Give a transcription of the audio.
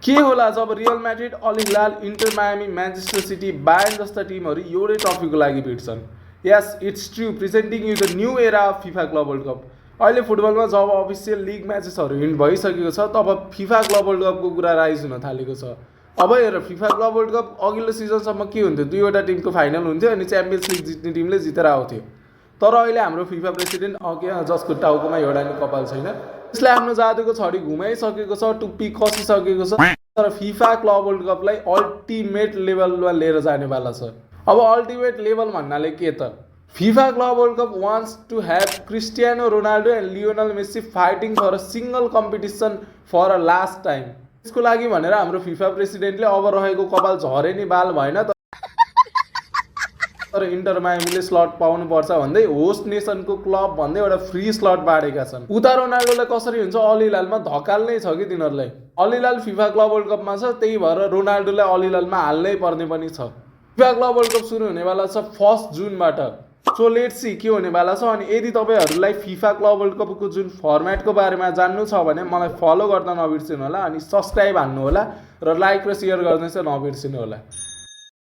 के होला जब Real Madrid, Al Hilal, Inter Miami, Manchester City, Bayern जस्ता टिमहरू एउटै ट्रफीको लागि भिड्छन्। Yes it's true, presenting you the new era of FIFA club world Cup. अहिले फुटबलमा जब अफिसियल लिग म्याचेसहरू हिन्ड भइसकेको छ तब फिफा क्लब वर्ल्ड कपको कुरा राइज हुन थालेको छ। अब हेर, फिफा क्लब वर्ल्ड कप अघिल्लो सिजनसम्म के हुन्थ्यो, दुईवटा टिमको फाइनल हुन्थ्यो अनि च्याम्पियन्स लिग जित्ने टिमले जितेर आउँथ्यो। तर अहिले हाम्रो फिफा प्रेसिडेन्ट जसको टाउकोमा एउटा नि कपाल छैन, त्यसले आफ्नो जादुको छडी घुमाइसकेको छ, टुप्पी कसिसकेको छ। तर फिफा क्लब वर्ल्ड कपलाई अल्टिमेट लेभलमा लिएर जानेवाला छ। अब अल्टिमेट लेभल भन्नाले के त? FIFA club world cup wants to have Cristiano Ronaldo and Lionel Messi fighting for a single competition for a last time. त्यसको लागि भनेर हाम्रो फिफा प्रेसिडेन्टले अब रहेको कपाल झरे नि बाल भएन तर इन्टर मायामीले स्लट पाउनुपर्छ भन्दै होस्ट नेसनको क्लब भन्दै एउटा फ्री स्लट बाँडेका छन्। उता रोनाल्डोलाई कसरी हुन्छ, अल हिलालमा धकाल नै छ कि तिनीहरूलाई। अल हिलाल फिफा क्लब वर्ल्ड कपमा छ, त्यही भएर रोनाल्डोलाई अल हिलालमा हाल्नै पर्ने पनि छ। फिफा क्लब वर्ल्ड कप सुरु हुनेवाला छ 1 जुनबाट। सो लेट्स सी के हुनेवाला छ। अनि यदि तपाईँहरूलाई फिफा क्लब वर्ल्ड कपको जुन फर्मेटको बारेमा जान्नु छ भने मलाई फलो गर्न नबिर्सिनु होला, अनि सब्सक्राइब हान्नु होला र लाइक र सेयर गर्न चाहिँ नबिर्सिनु होला।